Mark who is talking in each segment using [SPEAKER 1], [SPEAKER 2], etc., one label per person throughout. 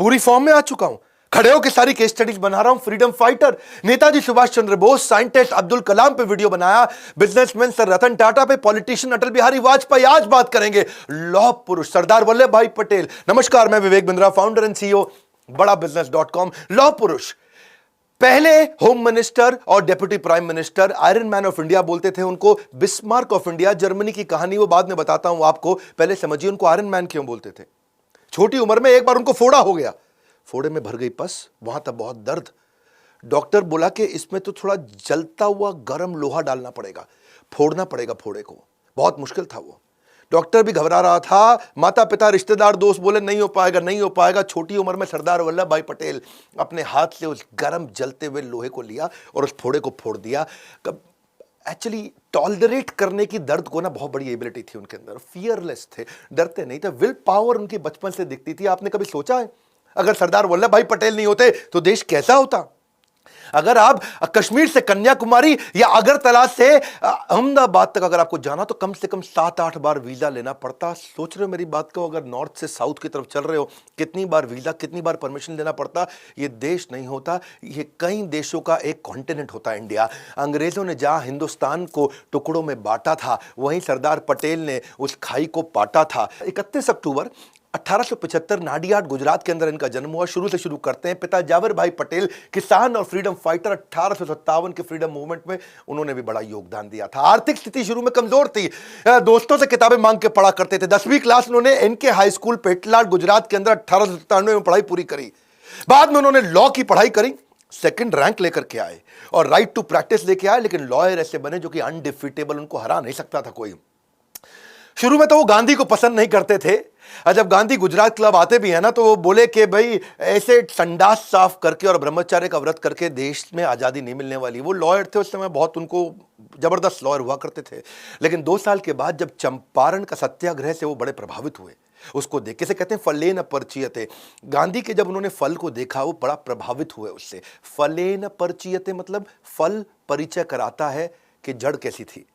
[SPEAKER 1] पूरी फॉर्म में आ चुका हूं, खड़े होकर सारी केस स्टडीज बना रहा हूं। Freedom fighter Netaji Subhash Chandra Bose, scientist Abdul Kalam पे वीडियो बनाया, बिजनेसमैन सर रतन टाटा पे, पॉलिटिशियन अटल बिहारी वाजपेयी। आज बात करेंगे लौह पुरुष सरदार वल्लभ भाई पटेल। नमस्कार, मैं Vivek Bindra, founder and CEO बड़ा बिजनेस.com। लौह पुरुष पहले होम मिनिस्टर और deputy prime minister, iron man of India बोलते थे उनको, बिस्मार्क ऑफ इंडिया। जर्मनी की कहानी वो बाद में बताता हूं आपको, पहले समझिए उनको आयरन मैन क्यों बोलते थे। छोटी उम्र में एक बार उनको फोड़ा हो गया, फोड़े में भर गई पस, वहां तक बहुत दर्द। डॉक्टर बोला कि इसमें तो थोड़ा जलता हुआ गर्म लोहा डालना पड़ेगा, फोड़ना पड़ेगा फोड़े को। बहुत मुश्किल था वो, डॉक्टर भी घबरा रहा था, माता पिता रिश्तेदार दोस्त बोले नहीं हो पाएगा, नहीं हो पाएगा। छोटी उम्र में सरदार वल्लभ भाई पटेल अपने हाथ से उस गर्म जलते हुए लोहे को लिया और उस फोड़े को फोड़ दिया। एक्चुअली टॉलरेट करने की दर्द को ना बहुत बड़ी एबिलिटी थी उनके अंदर, फियरलेस थे, डरते नहीं थे। विल पावर उनकी बचपन से दिखती थी। आपने कभी सोचा है अगर सरदार वल्लभ भाई पटेल नहीं होते तो देश कैसा होता? अगर आप कश्मीर से कन्याकुमारी या अगरतला से अहमदाबाद तक अगर आपको जाना तो कम से कम 7-8 बार वीजा लेना पड़ता। सोच रहे हो मेरी बात को? अगर नॉर्थ से साउथ की तरफ चल रहे हो, कितनी बार वीजा, कितनी बार परमिशन लेना पड़ता। ये देश नहीं होता, ये कई देशों का एक कॉन्टिनेंट होता इंडिया। अंग्रेजों ने जहां हिंदुस्तान को टुकड़ों में बांटा था, वहीं सरदार पटेल ने उस खाई को पाटा था। 31 अक्टूबर 1875 नाडियाड गुजरात के अंदर इनका जन्म हुआ। शुरू से शुरू करते हैं। पिता जावर भाई पटेल किसान और फ्रीडम फाइटर, 1857 के फ्रीडम मूवमेंट में उन्होंने भी बड़ा योगदान दिया था। आर्थिक स्थिति शुरू में कमजोर थी, दोस्तों से किताबें मांग के पढ़ा करते थे। 10वीं क्लास उन्होंने N K high school Petlad Gujarat के अंदर 1897 में पढ़ाई पूरी करी। बाद में उन्होंने लॉ की पढ़ाई करी, सेकंड रैंक लेकर के आए और राइट टू प्रैक्टिस लेके आए। लेकिन लॉयर ऐसे बने जो कि अनडिफीटेबल, उनको हरा नहीं सकता था कोई। शुरू में तो वो गांधी को पसंद नहीं करते थे। जब गांधी गुजरात क्लब आते भी है ना, तो वो बोले कि भाई ऐसे संडास साफ करके और ब्रह्मचर्य का व्रत करके देश में आज़ादी नहीं मिलने वाली। वो लॉयर थे उस समय, बहुत उनको जबरदस्त लॉयर हुआ करते थे। लेकिन 2 साल के बाद जब चंपारण का सत्याग्रह से वो बड़े प्रभावित हुए, उसको देख के, से कहते हैं फलेन परचीयते। गांधी के जब उन्होंने फल को देखा वो बड़ा प्रभावित हुए उससे। फलेन परचीयते मतलब फल परिचय कराता है कि जड़ कैसी थी।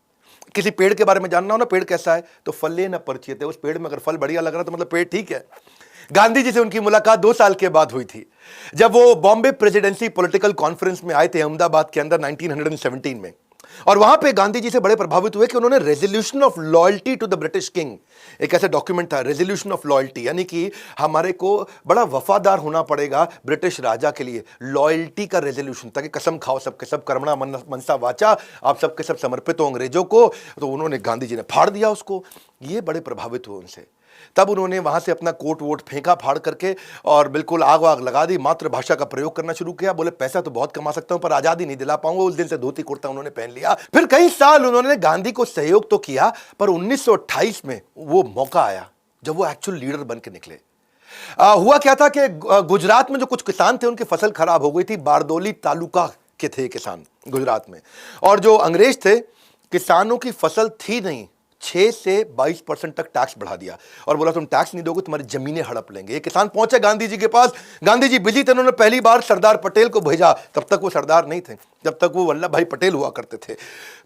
[SPEAKER 1] किसी पेड़ के बारे में जानना हो ना, पेड़ कैसा है, तो फले न परिचित है। उस पेड़ में अगर फल बढ़िया लग रहा तो मतलब पेड़ ठीक है। गांधी जी से उनकी मुलाकात 2 साल के बाद हुई थी, जब वो बॉम्बे प्रेसिडेंसी पॉलिटिकल कॉन्फ्रेंस में आए थे अहमदाबाद के अंदर 1917 में। और वहां पे गांधी जी से बड़े प्रभावित हुए कि उन्होंने resolution of loyalty to the British king, एक ऐसा डॉक्यूमेंट था रेजोल्यूशन ऑफ लॉयल्टी, यानी कि हमारे को बड़ा वफादार होना पड़ेगा ब्रिटिश राजा के लिए। लॉयल्टी का रेजोल्यूशन, ताकि कसम खाओ सबके सब, कर्मणा मनसा वाचा, आप सबके सब समर्पित हो अंग्रेजों को। तो उन्होंने, गांधी जी ने फाड़ दिया उसको। ये बड़े प्रभावित हुए उनसे। तब उन्होंने वहां से अपना कोट वोट फेंका फाड़ करके और बिल्कुल आग वाग लगा दी, मातृभाषा का प्रयोग करना शुरू किया। बोले पैसा तो बहुत कमा सकता हूं पर आजादी नहीं दिला पाऊंगा। उस दिन से धोती कुर्ता उन्होंने पहन लिया। फिर कई साल उन्होंने गांधी को सहयोग तो किया, पर 1928 में वो मौका आया जब वो एक्चुअल लीडर बन के निकले। हुआ क्या था कि गुजरात में जो कुछ किसान थे उनकी फसल खराब हो गई थी। बारदौली तालुका के थे किसान गुजरात में, और जो अंग्रेज थे, किसानों की फसल थी नहीं, 6 से 22% तक टैक्स बढ़ा दिया और बोला तुम टैक्स नहीं दोगे तुम्हारी जमीनें हड़प लेंगे। ये किसान पहुंचे गांधी जी के पास। गांधी जी बिजी थे, उन्होंने पहली बार सरदार पटेल को भेजा। तब तक वो सरदार नहीं थे, जब तक वो वल्लभ भाई पटेल हुआ करते थे।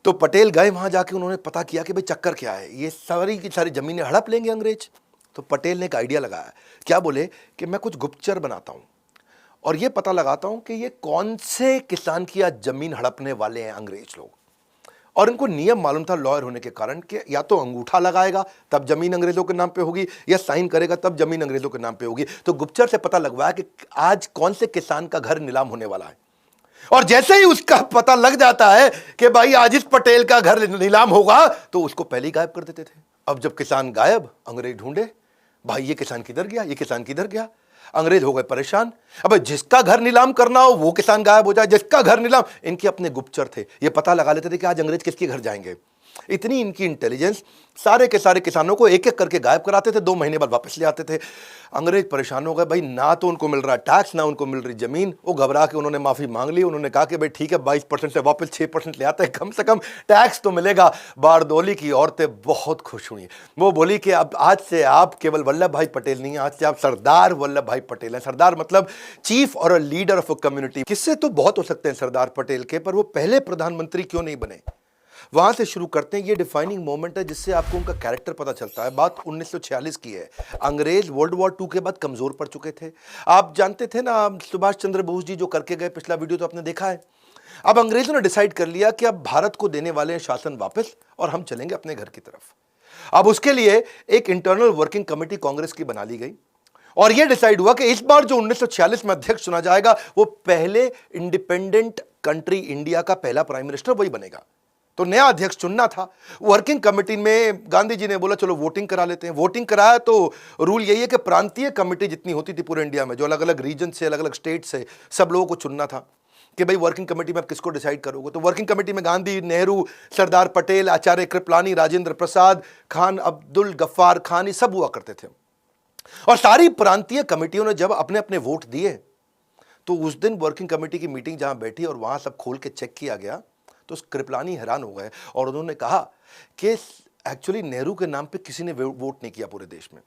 [SPEAKER 1] तो पटेल गए वहां, जाके उन्होंने पता किया कि भाई चक्कर क्या है, ये सारी की सारी जमीनें हड़प लेंगे अंग्रेज। तो पटेल ने एक आइडिया लगाया। क्या बोले कि मैं कुछ गुप्तचर बनाता हूं और ये पता लगाता हूं कि ये कौन से किसान की आज जमीन हड़पने वाले हैं अंग्रेज लोग। और इनको नियम मालूम था लॉयर होने के कारण कि या तो अंगूठा लगाएगा तब जमीन अंग्रेजों के नाम पे होगी, या साइन करेगा तब जमीन अंग्रेजों के नाम पे होगी। तो गुप्तचर से पता लगवाया कि आज कौन से किसान का घर नीलाम होने वाला है। और जैसे ही उसका पता लग जाता है कि भाई आज इस पटेल का घर नीलाम होगा, तो उसको पहले ही गायब कर देते थे। अब जब किसान गायब, अंग्रेज ढूंढे, भाई ये किसान किधर गया, ये किसान किधर गया। अंग्रेज हो गए परेशान। अब जिसका घर नीलाम करना हो वो किसान गायब हो जाए, जिसका घर नीलाम। इनके अपने गुप्तचर थे, ये पता लगा लेते थे कि आज अंग्रेज किसके घर जाएंगे। इतनी इनकी इंटेलिजेंस, सारे के सारे किसानों को एक एक करके गायब कराते थे, 2 महीने बाद वापस ले आते थे। अंग्रेज परेशान हो गए, भाई ना तो उनको मिल रहा टैक्स, ना उनको मिल रही जमीन। वो घबरा के उन्होंने माफी मांग ली। उन्होंने कहा कि भाई ठीक है 22% से वापस 6% ले आते हैं, कम से कम टैक्स तो मिलेगा। बारदौली की औरतें बहुत खुश हुई। वो बोली कि अब आज से आप केवल वल्लभ भाई पटेल नहीं, आज से आप सरदार वल्लभ भाई पटेल हैं। सरदार मतलब चीफ और लीडर ऑफ अ कम्युनिटी। किससे तो बहुत हो सकते हैं सरदार पटेल के, पर वो पहले प्रधानमंत्री क्यों नहीं बने? वहां से शुरू करते हैं। ये डिफाइनिंग मोमेंट है जिससे आपको उनका कैरेक्टर पता चलता है। बात 1946 की है। अंग्रेज वर्ल्ड वॉर 2 के बाद कमजोर पड़ चुके थे। आप जानते थे ना, सुभाष चंद्र बोस जी जो करके गए, पिछला वीडियो तो आपने देखा है। अब अंग्रेजों ने डिसाइड कर लिया कि अब भारत को देने वाले हैं शासन वापस और हम चलेंगे अपने घर की तरफ। अब उसके लिए एक इंटरनल वर्किंग कमेटी कांग्रेस की बना ली गई और यह डिसाइड हुआ कि इस बार जो 1946 में अध्यक्ष चुना जाएगा वो पहले इंडिपेंडेंट कंट्री इंडिया का पहला प्राइम मिनिस्टर वही बनेगा। तो नया अध्यक्ष चुनना था। वर्किंग कमेटी में गांधी जी ने बोला चलो वोटिंग करा लेते हैं। वोटिंग कराया तो रूल यही है कि प्रांतीय कमेटी जितनी होती थी पूरे इंडिया में, जो अलग अलग रीजन से, अलग अलग स्टेट से, सब लोगों को चुनना था कि भाई वर्किंग कमेटी में आप किसको डिसाइड करोगे। तो वर्किंग कमेटी में गांधी, नेहरू, सरदार पटेल, आचार्य कृपलानी, राजेंद्र प्रसाद, खान अब्दुल गफ्फार खान, ये सब हुआ करते थे। और सारी प्रांतीय कमेटियों ने जब अपने अपने वोट दिए तो उस दिन वर्किंग कमेटी की मीटिंग जहां बैठी और वहां सब खोल के चेक किया गया तो कृपलानी हैरान हो गए और उन्होंने कहा कि एक्चुअली नेहरू के नाम पे किसी ने वोट नहीं किया पूरे देश में।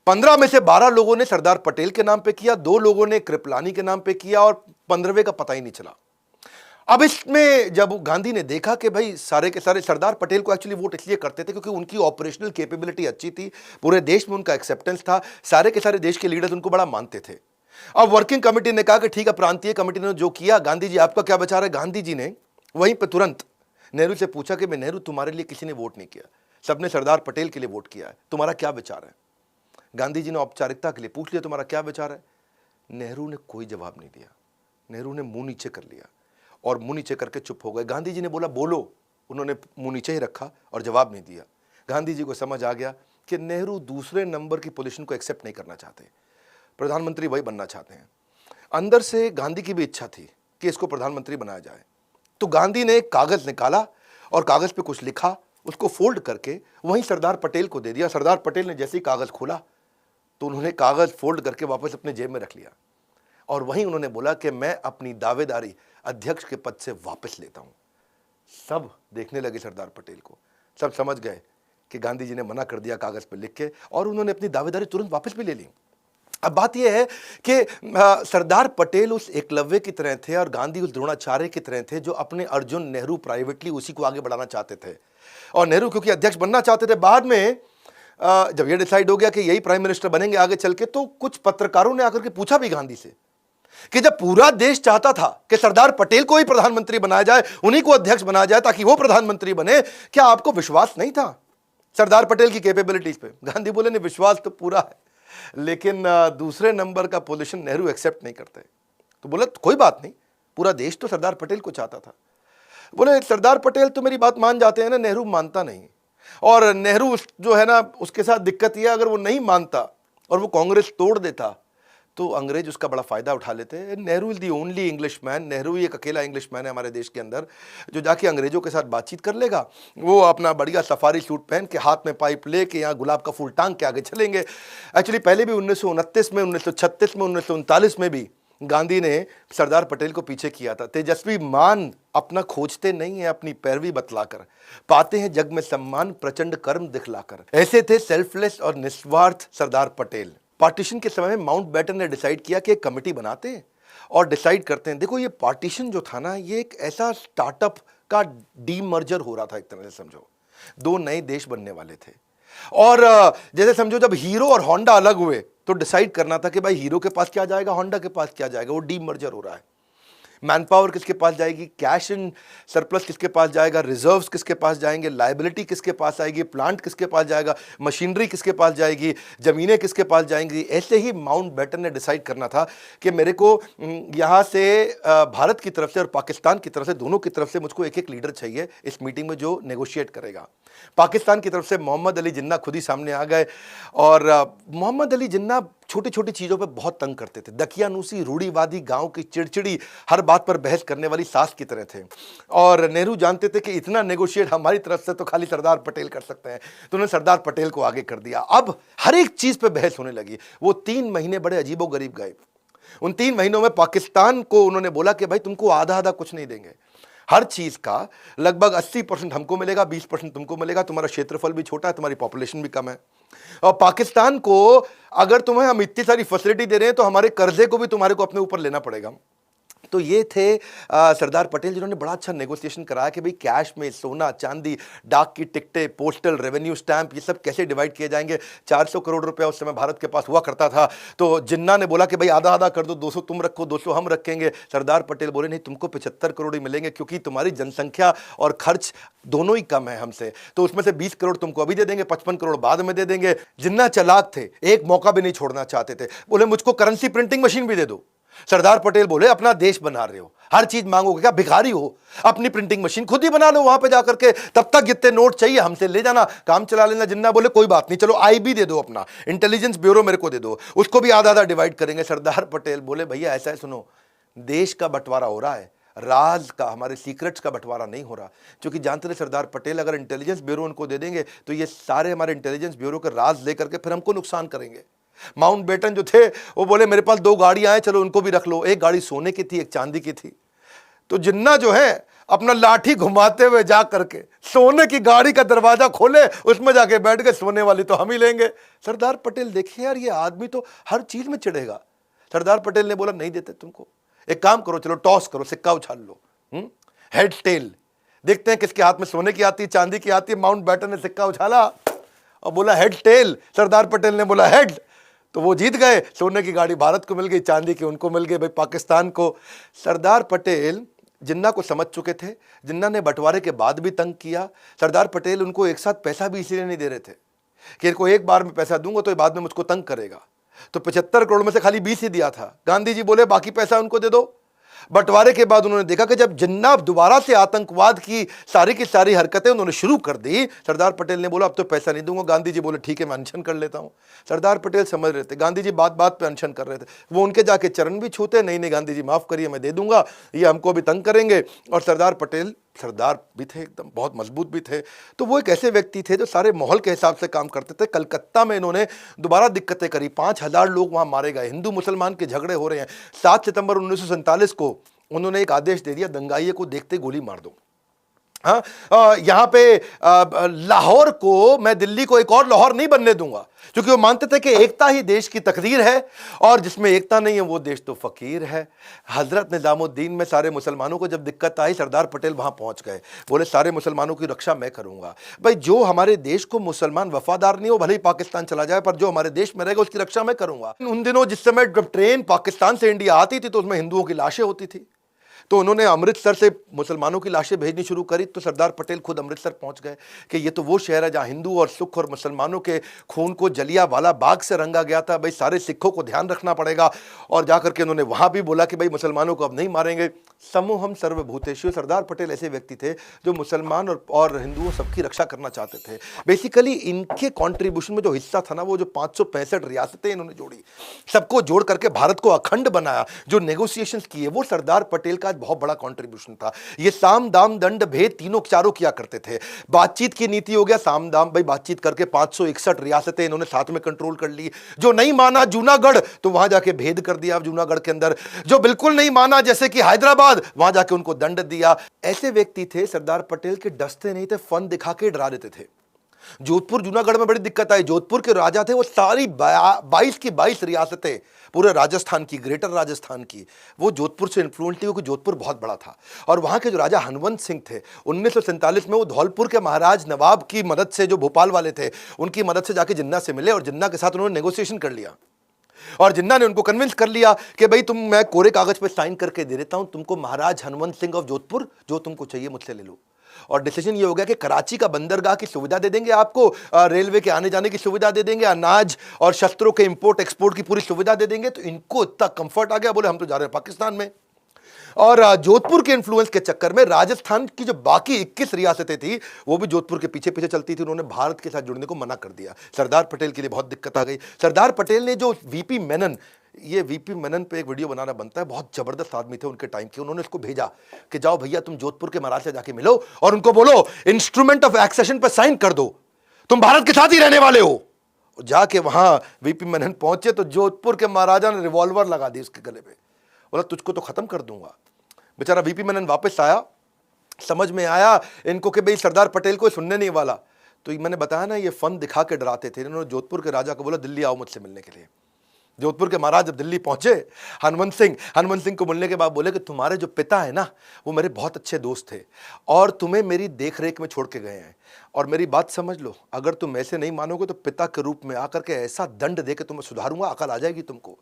[SPEAKER 1] 15 में से 12 लोगों ने सरदार पटेल के नाम पे किया, 2 लोगों ने कृपलानी के नाम पे किया और 15वें का पता ही नहीं चला। अब इसमें जब गांधी ने देखा कि भाई सारे के सारे सरदार पटेल को एक्चुअली वोट इसलिए करते थे क्योंकि उनकी ऑपरेशनल कैपेबिलिटी अच्छी थी, पूरे देश में उनका एक्सेप्टेंस था, सारे के सारे देश के लीडर्स उनको बड़ा मानते थे। अब वर्किंग कमेटी ने कहा कि ठीक है, प्रांतीय कमेटी ने जो किया, गांधी जी आपका क्या विचार है। गांधी जी ने वहीं पर तुरंत नेहरू से पूछा कि मैं नेहरू, तुम्हारे लिए किसी ने वोट नहीं किया, सबने सरदार पटेल के लिए वोट किया है, तुम्हारा क्या विचार है। गांधी जी ने औपचारिकता के लिए पूछ लिया तुम्हारा क्या विचार है। नेहरू ने कोई जवाब नहीं दिया। नेहरू ने मुंह नीचे कर लिया और मुंह नीचे करके चुप हो गए। गांधी जी ने बोला बोलो, उन्होंने मुंह नीचे ही रखा और जवाब नहीं दिया। गांधी जी को समझ आ गया कि नेहरू दूसरे नंबर की पोजीशन को एक्सेप्ट नहीं करना चाहते, प्रधानमंत्री वही बनना चाहते हैं। अंदर से गांधी की भी इच्छा थी कि इसको प्रधानमंत्री बनाया जाए। तो गांधी ने एक कागज निकाला और कागज पे कुछ लिखा, उसको फोल्ड करके वहीं सरदार पटेल को दे दिया। सरदार पटेल ने जैसे ही कागज खोला तो उन्होंने कागज फोल्ड करके वापस अपने जेब में रख लिया और वहीं उन्होंने बोला कि मैं अपनी दावेदारी अध्यक्ष के पद से वापस लेता हूं। सब देखने लगे सरदार पटेल को, सब समझ गए कि गांधी जी ने मना कर दिया कागज पर लिख के और उन्होंने अपनी दावेदारी तुरंत वापस भी ले ली। अब बात यह है कि सरदार पटेल उस एकलव्य की तरह थे और गांधी उस द्रोणाचार्य की तरह थे जो अपने अर्जुन, नेहरू प्राइवेटली उसी को आगे बढ़ाना चाहते थे। और नेहरू क्योंकि अध्यक्ष बनना चाहते थे, बाद में जब यह डिसाइड हो गया कि यही प्राइम मिनिस्टर बनेंगे आगे चल के, तो कुछ पत्रकारों ने आकर के पूछा भी गांधी से कि जब पूरा देश चाहता था कि सरदार पटेल को ही प्रधानमंत्री बनाया जाए, उन्हीं को अध्यक्ष बनाया जाए ताकि वो प्रधानमंत्री बने, क्या आपको विश्वास नहीं था सरदार पटेल की कैपेबिलिटीज पे। गांधी बोले नहीं, विश्वास तो पूरा है, लेकिन दूसरे नंबर का पोजीशन नेहरू एक्सेप्ट नहीं करते। तो बोले कोई बात नहीं, पूरा देश तो सरदार पटेल को चाहता था। बोले सरदार पटेल तो मेरी बात मान जाते हैं ना, नेहरू मानता नहीं। और नेहरू जो है ना, उसके साथ दिक्कत यह, अगर वो नहीं मानता और वो कांग्रेस तोड़ देता तो अंग्रेज उसका बड़ा फायदा उठा लेते हैं। Nehru is the only English man, Nehru ही एक अकेला इंग्लिश मैन है हमारे देश के अंदर जो जाके अंग्रेजों के साथ बातचीत कर लेगा। वो अपना बढ़िया सफारी सूट पहन के, हाथ में पाइप लेके, यहाँ गुलाब का फूल टांग के आगे चलेंगे। एक्चुअली पहले भी 1929 में, 1936 में, 1939 में भी गांधी ने सरदार पटेल को पीछे किया था। तेजस्वी मान अपना खोजते नहीं है, अपनी पैरवी बतलाकर पाते हैं जग में सम्मान, प्रचंड कर्म दिखलाकर। ऐसे थे सेल्फलेस और निस्वार्थ सरदार पटेल। पार्टीशन के समय में माउंटबेटन ने डिसाइड किया कि एक कमेटी बनाते हैं और डिसाइड करते हैं। देखो, ये पार्टीशन जो था ना, ये एक ऐसा स्टार्टअप का डीमर्जर हो रहा था, एक तरह से समझो। 2 नए देश बनने वाले थे और जैसे समझो जब हीरो और होंडा अलग हुए तो डिसाइड करना था कि भाई हीरो के पास क्या जाएगा, होंडा के पास क्या जाएगा। वो डीमर्जर हो रहा है। मैन पावर किसके पास जाएगी, कैश इन सरप्लस किसके पास जाएगा, रिजर्व्स किसके पास जाएंगे, लायबिलिटी किसके पास आएगी, प्लांट किसके पास जाएगा, मशीनरी किसके पास जाएगी, जमीनें किसके पास जाएंगी। ऐसे ही माउंटबेटन ने डिसाइड करना था कि मेरे को यहाँ से भारत की तरफ से और पाकिस्तान की तरफ से, दोनों की तरफ से मुझको एक एक लीडर चाहिए इस मीटिंग में जो नेगोशिएट करेगा। पाकिस्तान की तरफ से मोहम्मद अली जिन्ना खुद ही सामने आ गए और मोहम्मद अली जिन्ना छोटी छोटी चीज़ों पे बहुत तंग करते थे। दकियानूसी, रूढ़ीवादी, गांव की चिड़चिड़ी, हर बात पर बहस करने वाली सास की तरह थे। और नेहरू जानते थे कि इतना नेगोशिएट हमारी तरफ से तो खाली सरदार पटेल कर सकते हैं, तो उन्होंने सरदार पटेल को आगे कर दिया। अब हर एक चीज़ पे बहस होने लगी। वो 3 महीने बड़े अजीबोगरीब गए। उन 3 महीनों में पाकिस्तान को उन्होंने बोला कि भाई तुमको आधा आधा कुछ नहीं देंगे, हर चीज का लगभग 80% हमको मिलेगा, 20% तुमको मिलेगा। तुम्हारा क्षेत्रफल भी छोटा है, तुम्हारी पॉपुलेशन भी कम है। और पाकिस्तान को अगर तुम्हें हम इतनी सारी फैसिलिटी दे रहे हैं तो हमारे कर्जे को भी तुम्हारे को अपने ऊपर लेना पड़ेगा। तो ये थे सरदार पटेल, जिन्होंने बड़ा अच्छा नेगोशिएशन कराया कि भाई कैश में सोना चांदी, डाक की टिकटें, पोस्टल रेवेन्यू स्टैंप, ये सब कैसे डिवाइड किए जाएंगे। 400 करोड़ रुपया उस समय भारत के पास हुआ करता था। तो जिन्ना ने बोला कि भाई आधा आधा कर दो, 200 तुम रखो 200 हम रखेंगे। सरदार पटेल बोले नहीं, तुमको 75 करोड़ ही मिलेंगे, क्योंकि तुम्हारी जनसंख्या और खर्च दोनों ही कम है हमसे, तो उसमें से 20 करोड़ तुमको अभी दे देंगे, 55 करोड़ बाद में दे देंगे। जिन्ना चालाक थे, एक मौका भी नहीं छोड़ना चाहते थे। बोले मुझको करेंसी प्रिंटिंग मशीन भी दे दो। सरदार पटेल बोले अपना देश बना रहे हो, हर चीज मांगोगे क्या, भिखारी हो, अपनी प्रिंटिंग मशीन खुद ही बना लो वहां पे जाकर के, तब तक जितने नोट चाहिए हमसे ले जाना, काम चला लेना। जिन्ना बोले कोई बात नहीं, चलो आईबी दे दो, अपना इंटेलिजेंस ब्यूरो मेरे को दे दो, उसको भी आधा आधा डिवाइड करेंगे। सरदार पटेल बोले भैया ऐसा है, सुनो, देश का बंटवारा हो रहा है, राज का, हमारे सीक्रेट्स का बंटवारा नहीं हो रहा। क्योंकि जानते थे सरदार पटेल, अगर इंटेलिजेंस ब्यूरो उनको दे देंगे तो ये सारे हमारे इंटेलिजेंस ब्यूरो के राज लेकर के फिर हमको नुकसान करेंगे। माउंटबेटन जो थे वो बोले मेरे पास 2 गाड़ियां हैं, चलो उनको भी रख लो। एक गाड़ी सोने की थी, एक चांदी की थी। तो जिन्ना जो है अपना लाठी घुमाते हुए जा करके सोने की गाड़ी का दरवाजा खोले, उसमें जाके बैठ गए, सोने वाली तो हम ही लेंगे। सरदार पटेल देखिए यार, ये आदमी तो हर चीज में चिढ़ेगा। सरदार पटेल ने बोला नहीं देते तुमको, एक काम करो, चलो टॉस करो, सिक्का उछाल लो, हेड टेल, देखते हैं किसके हाथ में सोने की आती है चांदी की आती है। माउंटबेटन ने सिक्का उछाला और बोला हेड टेल, सरदार पटेल ने बोला हेड, तो वो जीत गए। सोने की गाड़ी भारत को मिल गई, चांदी की उनको मिल गई, भाई पाकिस्तान को। सरदार पटेल जिन्ना को समझ चुके थे, जिन्ना ने बंटवारे के बाद भी तंग किया। सरदार पटेल उनको एक साथ पैसा भी इसलिए नहीं दे रहे थे कि इनको एक बार में पैसा दूंगा तो ये बाद में मुझको तंग करेगा, तो 75 करोड़ में से खाली 20 ही दिया था। गांधी जी बोले बाकी पैसा उनको दे दो। बंटवारे के बाद उन्होंने देखा कि जब जिन्ना दोबारा से आतंकवाद की सारी हरकतें उन्होंने शुरू कर दी, सरदार पटेल ने बोला अब तो पैसा नहीं दूंगा। गांधी जी बोले ठीक है, मैं अनशन कर लेता हूं। सरदार पटेल समझ रहे थे, गांधी जी बात बात पे अनशन कर रहे थे, वो उनके जाके चरण भी छूते, नहीं नहीं गांधी जी माफ करिए, मैं दे दूंगा, ये हमको भी तंग करेंगे। और सरदार पटेल सरदार भी थे, एकदम बहुत मजबूत भी थे। तो वो एक ऐसे व्यक्ति थे जो सारे माहौल के हिसाब से काम करते थे। कलकत्ता में इन्होंने दोबारा दिक्कतें करी, 5000 लोग वहां मारे गए, हिंदू मुसलमान के झगड़े हो रहे हैं। 7 सितंबर 1947 को उन्होंने एक आदेश दे दिया, दंगाइये को देखते गोली मार दो। हाँ, यहाँ पे लाहौर को, मैं दिल्ली को एक और लाहौर नहीं बनने दूंगा, क्योंकि वो मानते थे कि एकता ही देश की तकदीर है, और जिसमें एकता नहीं है वो देश तो फकीर है। हजरत निजामुद्दीन में सारे मुसलमानों को जब दिक्कत आई, सरदार पटेल वहां पहुंच गए, बोले सारे मुसलमानों की रक्षा मैं करूंगा। भाई जो हमारे देश को मुसलमान वफादार नहीं हो, भले ही पाकिस्तान चला जाए, पर जो हमारे देश में रहेगा उसकी रक्षा मैं करूंगा। उन दिनों जिस समय जब ट्रेन पाकिस्तान से इंडिया आती थी तो उसमें हिंदुओं की लाशें होती थी, तो उन्होंने अमृतसर से मुसलमानों की लाशें भेजनी शुरू करी। तो सरदार पटेल खुद अमृतसर पहुंच गए कि ये तो वो शहर है जहां हिंदू और सिख और मुसलमानों के खून को जलियांवाला बाग से रंगा गया था, भाई सारे सिखों को ध्यान रखना पड़ेगा। और जाकर के उन्होंने वहां भी बोला कि भाई मुसलमानों को अब नहीं मारेंगे। समूहम सर्वभूतेषु, सरदार पटेल ऐसे व्यक्ति थे जो मुसलमान और हिंदुओं सबकी रक्षा करना चाहते थे। बेसिकली इनके कॉन्ट्रीब्यूशन में जो हिस्सा था ना, वो जो 565 रियासतें इन्होंने जोड़ी, सबको जोड़ करके भारत को अखंड बनाया, जो नेगोशिएशंस किए, वो सरदार पटेल का बहुत बड़ा कंट्रीब्यूशन था। ये साम दाम दंड भेद तीनों चारों किया करते थे। बातचीत की नीति हो गया साम दाम, भाई बातचीत करके 561 रियासतें इन्होंने साथ में कंट्रोल कर ली। जो नहीं माना जूनागढ़, तो वहां जाके भेद कर दिया जूनागढ़ के अंदर। जो बिल्कुल नहीं माना जैसे कि हैदराबाद, वहां जाके उनको दंड दिया। ऐसे व्यक्ति थे सरदार पटेल के, डसते नहीं थे, फन दिखा के डरा देते थे। जोधपुर जूनागढ़ में बड़ी दिक्कत आई। जोधपुर के राजा थे, वो सारी 22 की 22 रियासतें, पूरे राजस्थान की, ग्रेटर राजस्थान की, वो जोधपुर से इन्फ्लुएंस थी, क्योंकि जोधपुर बहुत बड़ा था। और वहां के जो राजा हनवंत सिंह थे, 1947 में वो धौलपुर के महाराज नवाब की मदद से, जो भोपाल वाले थे, उनकी मदद से जाके जिन्ना से मिले और जिन्ना के साथ उन्होंने नेगोशिएशन कर लिया। और जिन्ना ने उनको कन्विंस कर लिया कि भाई तुम, मैं कोरे कागज पे साइन करके दे देता हूं तुमको, महाराज हनवंत सिंह ऑफ जोधपुर, जो तुमको चाहिए मुझसे ले लो। और डिसीजन ये हो गया कि कराची का बंदरगाह की सुविधा दे देंगे आपको, रेलवे के आने जाने की सुविधा दे देंगे, अनाज और शस्त्रों के इंपोर्ट एक्सपोर्ट की पूरी सुविधा दे देंगे। तो इनको इतना कंफर्ट आ गया, बोले हम तो जा रहे हैं पाकिस्तान में। और जोधपुर के इन्फ्लुएंस के चक्कर में राजस्थान की जो बाकी 21 रियासतें थी, वो भी जोधपुर के पीछे पीछे चलती थी। उन्होंने भारत के साथ जुड़ने को मना कर दिया। सरदार पटेल के लिए बहुत दिक्कत आ गई। सरदार पटेल ने जो वीपी मेनन, ये वीपी मेनन पे एक वीडियो बनाना बनता है, बहुत जबरदस्त आदमी थे उनके टाइम के, उन्होंने उसको भेजा कि जाओ भैया तुम जोधपुर के महाराज से जाके मिलो और उनको बोलो इंस्ट्रूमेंट ऑफ एक्सेशन पे साइन कर दो, तुम भारत के साथ ही रहने वाले हो। जाके वहां वीपी मेनन पहुंचे तो जोधपुर के महाराजा ने रिवॉल्वर लगा दी उसके गले पे, बोला तुझको तो खत्म कर दूंगा। बेचारा वीपी मेनन वापस आया, समझ में आया इनको कि भाई सरदार पटेल को सुनने नहीं वाला। तो मैंने बताया ना, ये फन दिखा के डराते थे। इन्होंने जोधपुर के राजा को बोला दिल्ली आओ मुझसे मिलने के लिए। जोधपुर के महाराज जब दिल्ली पहुंचे, हनुमंत सिंह को मिलने के बाद बोले कि तुम्हारे जो पिता है ना, वो मेरे बहुत अच्छे दोस्त थे और तुम्हें मेरी देख रेख में छोड़ के गए हैं। और मेरी बात समझ लो, अगर तुम ऐसे नहीं मानोगे तो पिता के रूप में आकर के ऐसा दंड दे के तुम्हें सुधारूंगा, अकल आ जाएगी तुमको।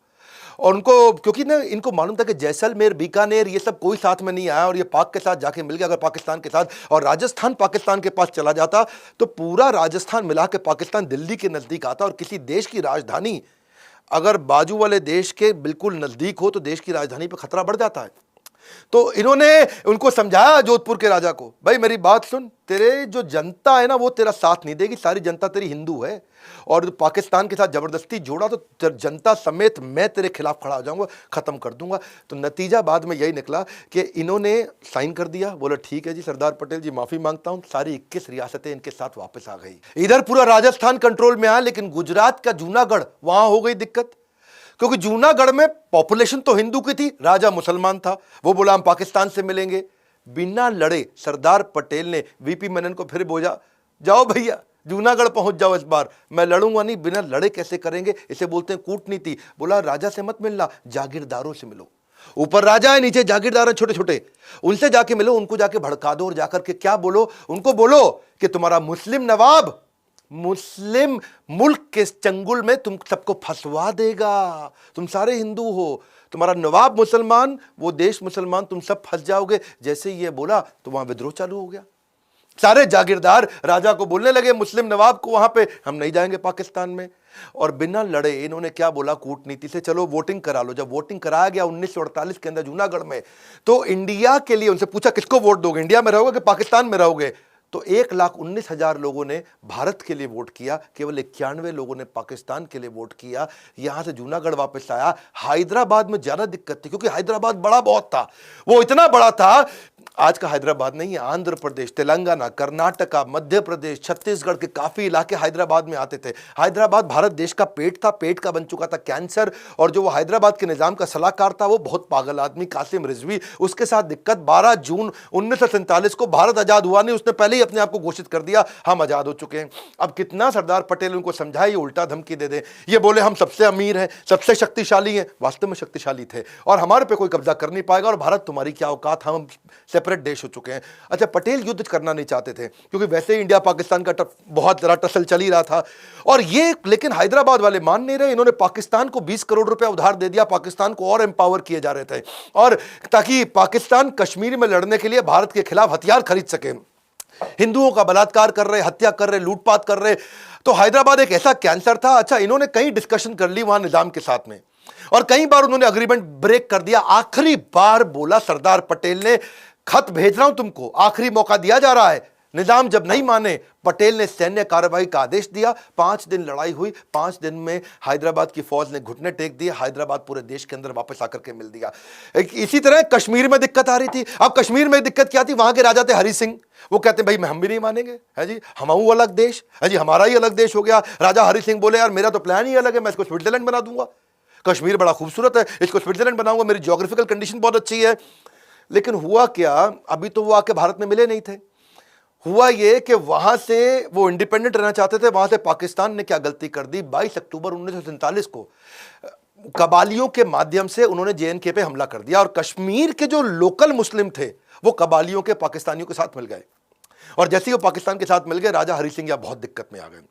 [SPEAKER 1] और उनको, क्योंकि ना इनको मालूम था कि जैसलमेर, बीकानेर, ये सब कोई साथ में नहीं आया और ये पाक के साथ जाके मिल गया। अगर पाकिस्तान के साथ और राजस्थान पाकिस्तान के पास चला जाता तो पूरा राजस्थान मिला के पाकिस्तान दिल्ली के नजदीक आता। और किसी देश की राजधानी अगर बाजू वाले देश के बिल्कुल नजदीक हो तो देश की राजधानी पर खतरा बढ़ जाता है। तो इन्होंने उनको समझाया जोधपुर के राजा को, भाई मेरी बात सुन, तेरे जो जनता है ना वो तेरा साथ नहीं देगी, सारी जनता तेरी हिंदू है और पाकिस्तान के साथ जबरदस्ती जोड़ा तो जनता समेत मैं तेरे खिलाफ खड़ा हो जाऊंगा, खत्म कर दूंगा। तो नतीजा बाद में यही निकला कि इन्होंने साइन कर दिया, बोला ठीक है जी सरदार पटेल जी माफी मांगता हूं, सारी 21 रियासतें इनके साथ वापस आ गई। इधर पूरा राजस्थान कंट्रोल में आया, लेकिन गुजरात का जूनागढ़, वहां हो गई दिक्कत, क्योंकि जूनागढ़ में पॉपुलेशन तो हिंदू की थी, राजा मुसलमान था। वो बोला हम पाकिस्तान से मिलेंगे। बिना लड़े सरदार पटेल ने वीपी मेनन को फिर बोला, जाओ भैया जूनागढ़ पहुंच जाओ, इस बार मैं लड़ूंगा नहीं। बिना लड़े कैसे करेंगे, इसे बोलते हैं कूटनीति। बोला राजा से मत मिलना, जागीरदारों से मिलो। ऊपर राजा है, नीचे जागीरदार है छोटे छोटे, उनसे जाके मिलो, उनको जाके भड़का दो और जाकर के क्या बोलो, उनको बोलो कि तुम्हारा मुस्लिम नवाब मुस्लिम मुल्क के चंगुल में तुम सबको फंसवा देगा। तुम सारे हिंदू हो, तुम्हारा नवाब मुसलमान, वो देश मुसलमान, तुम सब फंस जाओगे। जैसे ही ये बोला तो वहां विद्रोह चालू हो गया। सारे जागीरदार राजा को बोलने लगे, मुस्लिम नवाब को, वहां पे हम नहीं जाएंगे पाकिस्तान में। और बिना लड़े इन्होंने क्या बोला, कूटनीति से चलो वोटिंग करा लो। जब वोटिंग कराया गया 1948 के अंदर जूनागढ़ में, तो इंडिया के लिए उनसे पूछा किसको वोट दोगे, इंडिया में रहोगे कि पाकिस्तान में रहोगे। तो 1,19,000 लोगों ने भारत के लिए वोट किया, केवल 91 लोगों ने पाकिस्तान के लिए वोट किया। यहां से जूनागढ़ वापस आया। हैदराबाद में ज्यादा दिक्कत थी, क्योंकि हैदराबाद बड़ा बहुत था, वो इतना बड़ा था, आज का हैदराबाद नहीं है, आंध्र प्रदेश, तेलंगाना, कर्नाटका, मध्य प्रदेश, छत्तीसगढ़ के काफी इलाके हैदराबाद में आते थे। हैदराबाद भारत देश का पेट था, पेट का बन चुका था कैंसर। और जो वो हैदराबाद के निजाम का सलाहकार था वो बहुत पागल आदमी कासिम रिजवी, उसके साथ दिक्कत। 12 जून 1947 को भारत आजाद हुआ नहीं, उसने पहले ही अपने आप को घोषित कर दिया हम आजाद हो चुके हैं। अब कितना सरदार पटेल उनको समझाए, ये उल्टा धमकी दे दे। ये बोले हम सबसे अमीर हैं, सबसे शक्तिशाली हैं, वास्तव में शक्तिशाली थे और हमारे पे कोई कब्जा कर नहीं पाएगा और भारत तुम्हारी क्या औकात, हम सेपरेट देश हो चुके हैं। अच्छा, पटेल युद्ध करना नहीं चाहते थे, क्योंकि वैसे ही इंडिया पाकिस्तान का बहुत जरा टसल चल ही रहा था। और ये लेकिन हैदराबाद वाले मान नहीं रहे। इन्होंने पाकिस्तान को 20 करोड़ रुपया उधार दे दिया, पाकिस्तान को और एम्पावर किए जा रहे थे, और ताकि पाकिस्तान कश्मीर में लड़ने के लिए भारत के खिलाफ हथियार खरीद सके। हिंदुओं का बलात्कार कर रहे, हत्या कर रहे, लूटपाट कर रहे। तो हैदराबाद एक ऐसा कैंसर था। अच्छा, इन्होंने कई डिस्कशन कर ली वहां निजाम के साथ में, और कई बार उन्होंने अग्रीमेंट ब्रेक कर दिया। आखिरी बार बोला सरदार पटेल ने, खत भेज रहा हूं तुमको, आखिरी मौका दिया जा रहा है। निजाम जब नहीं माने, पटेल ने सैन्य कार्रवाई का आदेश दिया। 5 दिन लड़ाई हुई, 5 दिन में हैदराबाद की फौज ने घुटने टेक दिए। हैदराबाद पूरे देश के अंदर वापस आकर के मिल दिया। इसी तरह कश्मीर में दिक्कत आ रही थी। अब कश्मीर में दिक्कत क्या थी, वहां के राजा थे हरि सिंह, वो कहते भाई हम भी नहीं मानेंगे, है जी, हमाऊ अलग देश, है जी, हमारा ही अलग देश हो गया। राजा हरि सिंह बोले यार मेरा तो प्लान ही अलग है, मैं इसको स्विट्जरलैंड बना दूंगा, कश्मीर बड़ा खूबसूरत है, इसको स्विट्जरलैंड बनाऊंगा, मेरी ज्योग्राफिकल कंडीशन बहुत अच्छी है। लेकिन हुआ क्या, अभी तो वो आके भारत में मिले नहीं थे। हुआ ये कि वहां से वो इंडिपेंडेंट रहना चाहते थे, वहां से पाकिस्तान ने क्या गलती कर दी, 22 अक्टूबर 1947 को कबालियों के माध्यम से उन्होंने जेएनके पे हमला कर दिया, और कश्मीर के जो लोकल मुस्लिम थे वो कबालियों के पाकिस्तानियों के साथ मिल गए। और जैसे ही वो पाकिस्तान के साथ मिल गए, राजा हरि सिंह बहुत दिक्कत में आ गए।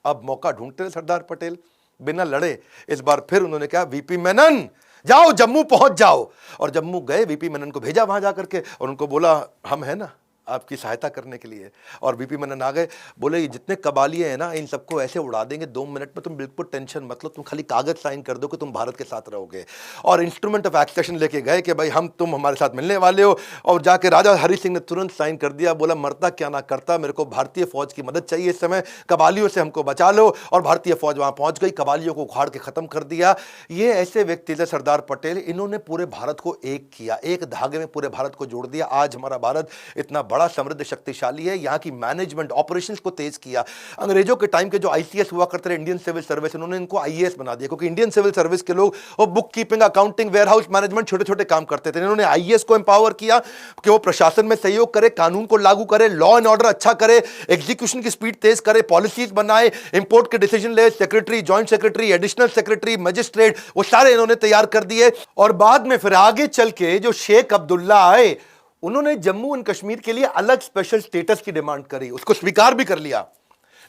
[SPEAKER 1] अब मौका ढूंढते थे सरदार पटेल, बिना लड़े इस बार फिर उन्होंने कहा वीपी मेनन जाओ जम्मू पहुंच जाओ। और जम्मू गए, वीपी मेनन को भेजा वहां जाकर के, और उनको बोला हम है ना आपकी सहायता करने के लिए। और वीपी मेनन आ गए, बोले ये जितने कबालिए हैं ना इन सबको ऐसे उड़ा देंगे 2 मिनट में, तुम बिल्कुल टेंशन मत लो, तुम खाली कागज साइन कर दो कि तुम भारत के साथ रहोगे। और इंस्ट्रूमेंट ऑफ एक्सेशन लेके गए कि भाई हम तुम हमारे साथ मिलने वाले हो। और जाके राजा हरि सिंह ने तुरंत साइन कर दिया, बोला मरता क्या ना करता, मेरे को भारतीय फौज की मदद चाहिए इस समय, कबालियों से हमको बचा लो। और भारतीय फौज वहां पहुंच गई, कबालियों को उखाड़ के खत्म कर दिया। ये ऐसे व्यक्ति थे सरदार पटेल, इन्होंने पूरे भारत को एक किया, एक धागे में पूरे भारत को जोड़ दिया। आज हमारा भारत इतना बड़ा बड़ा समृद्ध शक्तिशाली है। यहाँ की मैनेजमेंट ऑपरेशंस को तेज किया। अंग्रेजों के टाइम के जो आईसीएस हुआ करते थे, इंडियन सिविल सर्विस, उन्होंने इनको आईएएस बना दिया, क्योंकि इंडियन सिविल सर्विस के लोग वो book keeping, accounting, warehouse management, छोटे छोटे काम करते थे। इन्होंने आईएएस को एम्पावर किया कि वो प्रशासन में सहयोग करे, कानून को लागू करे, लॉ एंड ऑर्डर अच्छा करे, एग्जीक्यूशन की स्पीड तेज करे, पॉलिसीज बनाए, इंपोर्ट के डिसीजन ले, secretary, joint secretary, additional secretary, magistrate, वो सारे इन्होंने तैयार कर दिए। और बाद में फिर आगे चल के जो शेख अब्दुल्ला आए, उन्होंने जम्मू एंड कश्मीर के लिए अलग स्पेशल स्टेटस की डिमांड करी, उसको स्वीकार भी कर लिया।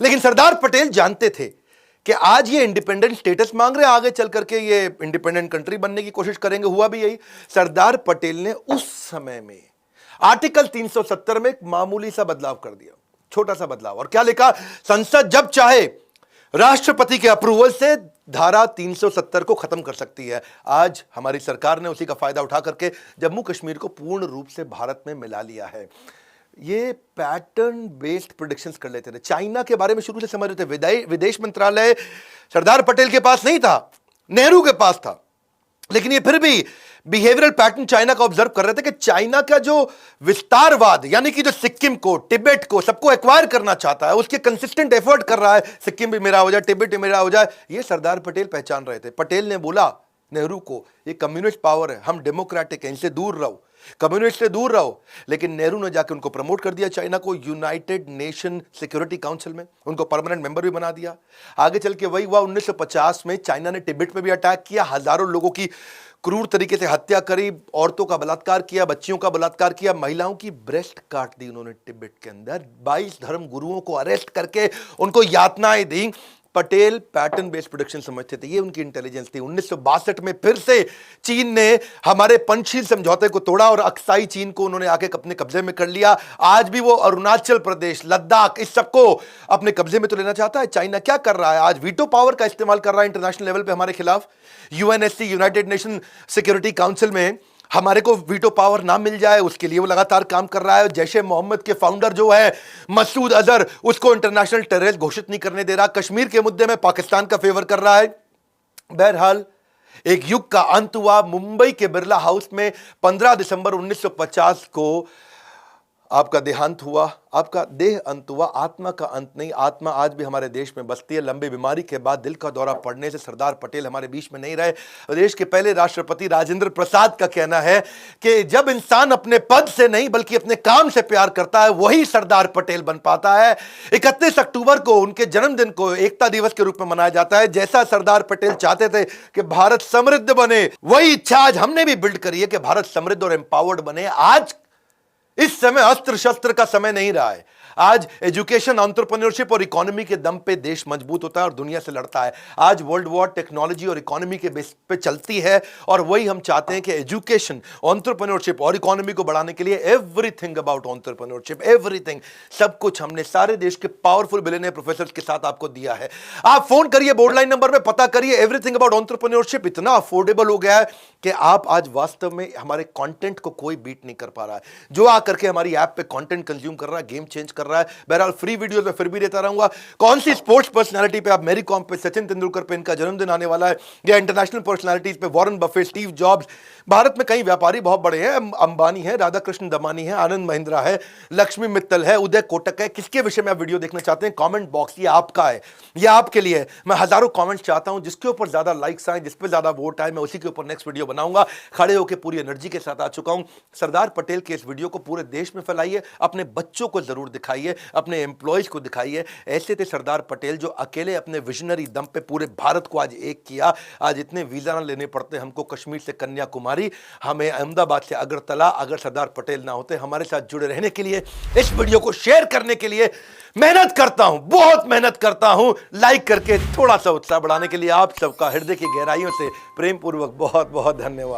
[SPEAKER 1] लेकिन सरदार पटेल जानते थे कि आज ये इंडिपेंडेंट स्टेटस मांग रहे हैं, आगे चल करके ये इंडिपेंडेंट कंट्री बनने की कोशिश करेंगे। हुआ भी यही। सरदार पटेल ने उस समय में आर्टिकल 370 में एक मामूली सा बदलाव कर दिया, छोटा सा बदलाव। और क्या लिखा? संसद जब चाहे राष्ट्रपति के अप्रूवल से धारा 370 को खत्म कर सकती है। आज हमारी सरकार ने उसी का फायदा उठा करके जम्मू कश्मीर को पूर्ण रूप से भारत में मिला लिया है। ये पैटर्न बेस्ड प्रेडिक्शंस कर लेते थे। चाइना के बारे में शुरू से समझ रहे थे। विदेश मंत्रालय सरदार पटेल के पास नहीं था, नेहरू के पास था, लेकिन ये फिर भी बिहेवियरल पैटर्न चाइना का ऑब्जर्व कर रहे थे कि चाइना का जो विस्तारवाद, यानी कि जो सिक्किम को, तिब्बत को, सबको एक्वायर करना चाहता है, उसके कंसिस्टेंट एफर्ट कर रहा है, सिक्किम भी मेरा हो जाए, तिब्बत भी मेरा हो जाए, ये सरदार पटेल पहचान रहे थे। पटेल ने बोला नेहरू को, ये कम्युनिस्ट पावर है, हम डेमोक्रेटिक हैं, इनसे दूर रहो, कम्युनिस्ट से दूर रहो। लेकिन नेहरू ने जाके उनको प्रमोट कर दिया चाइना को यूनाइटेड नेशन सिक्योरिटी काउंसिल में, उनको परमानेंट मेंबर भी बना दिया। आगे चल के वही हुआ 1950 में चाइना ने तिब्बत पे भी अटैक किया, हजारों लोगों की क्रूर तरीके से हत्या करी, औरतों का बलात्कार किया, बच्चियों का बलात्कार किया, महिलाओं की ब्रेस्ट काट दी उन्होंने तिब्बत के अंदर, 22 धर्म गुरुओं को अरेस्ट करके उनको यातनाएं दी। पटेल पैटर्न बेस्ड प्रोडक्शन समझते थे, ये उनकी इंटेलिजेंस थी। 1962 में फिर से चीन ने हमारे पंचशील समझौते को तोड़ा और अक्साई चीन को उन्होंने आके अपने कब्जे में कर लिया। आज भी वो अरुणाचल प्रदेश, लद्दाख, इस सबको अपने कब्जे में तो लेना चाहता है। चाइना क्या कर रहा है? आज वीटो पावर का इस्तेमाल कर रहा है इंटरनेशनल लेवल पे हमारे खिलाफ। UNSC, United nation security council में हमारे को वीटो पावर ना मिल जाए, उसके लिए वो लगातार काम कर रहा है। जैश ए मोहम्मद के फाउंडर जो है मसूद अजहर, उसको इंटरनेशनल टेररिस्ट घोषित नहीं करने दे रहा। कश्मीर के मुद्दे में पाकिस्तान का फेवर कर रहा है। बहरहाल एक युग का अंत हुआ। मुंबई के बिरला हाउस में 15 दिसंबर 1950 को आपका देहांत हुआ, आपका देह अंत हुआ, आत्मा का अंत नहीं। आत्मा आज भी हमारे देश में बसती है। लंबी बीमारी के बाद दिल का दौरा पड़ने से सरदार पटेल हमारे बीच में नहीं रहे। देश के पहले राष्ट्रपति राजेंद्र प्रसाद का कहना है कि जब इंसान अपने पद से नहीं बल्कि अपने काम से प्यार करता है, वही सरदार पटेल बन पाता है। 31 अक्टूबर को उनके जन्मदिन को एकता दिवस के रूप में मनाया जाता है। जैसा सरदार पटेल चाहते थे कि भारत समृद्ध बने, वही इच्छा आज हमने भी बिल्ड करी है कि भारत समृद्ध और एम्पावर्ड बने। आज इस समय अस्त्र शस्त्र का समय नहीं रहा है। आज एजुकेशन, एंटरप्रेन्योरशिप और इकोनॉमी के दम पे देश मजबूत होता है और दुनिया से लड़ता है। आज वर्ल्ड वॉर टेक्नोलॉजी और इकोनॉमी के बेस पे चलती है और वही हम चाहते हैं कि एजुकेशन, एंटरप्रेन्योरशिप और इकोनॉमी को बढ़ाने के लिए एवरीथिंग अबाउट एंटरप्रेन्योरशिप, एवरीथिंग, सब कुछ हमने सारे देश के पावरफुल बिलियनियर प्रोफेसर्स के साथ आपको दिया है। आप फोन करिए बोर्ड लाइन नंबर में, पता करिए। एवरीथिंग अबाउट एंटरप्रेन्योरशिप इतना अफोर्डेबल हो गया है कि आप आज वास्तव में हमारे कंटेंट को कोई बीट नहीं कर पा रहा है। जो आकर के हमारी ऐप पे कंटेंट कंज्यूम कर रहा है, गेम चेंज कर रहा है। बहरहाल फ्री वीडियोस में फिर भी देता रहूंगा। कौन सी स्पोर्ट्स पर्सनालिटी पे, आप मैरी कॉम पे, सचिन तेंदुलकर पे इनका जन्मदिन आने वाला है, या इंटरनेशनल पर्सनालिटीज पे Warren Buffett, Steve jobs, Bharat में कई व्यापारी बहुत बड़े हैं, अंबानी है, राधाकृष्ण दमानी है, आनंद महिंद्रा है, लक्ष्मी मित्तल है, उदय कोटक है। किसके विषय में आप वीडियो देखना चाहते हैं? कमेंट बॉक्स ये आपका है, ये आपके लिए है। मैं हजारों कमेंट्स चाहता हूं, जिसके ऊपर ज्यादा लाइक्स आए, जिस पे ज्यादा वोट आए, मैं उसी के ऊपर नेक्स्ट वीडियो बनाऊंगा। खड़े होकर पूरी एनर्जी के साथ आ चुका हूं। सरदार पटेल के इस वीडियो को पूरे देश में फैलाइए, अपने बच्चों को जरूर दिखाइए, अपने एम्प्लॉयज को दिखाइए। ऐसे थे सरदार पटेल जो अकेले अपने विजनरी दम पे पूरे भारत को आज एक किया। आज इतने वीजा ना लेने पड़ते हमको कश्मीर से कन्याकुमारी, हमें अहमदाबाद से अगरतला, अगर सरदार पटेल ना होते। हमारे साथ जुड़े रहने के लिए, इस वीडियो को शेयर करने के लिए मेहनत करता हूं, बहुत मेहनत करता हूं। लाइक करके थोड़ा सा उत्साह बढ़ाने के लिए आप सबका हृदय की गहराइयों से प्रेम पूर्वक बहुत बहुत धन्यवाद।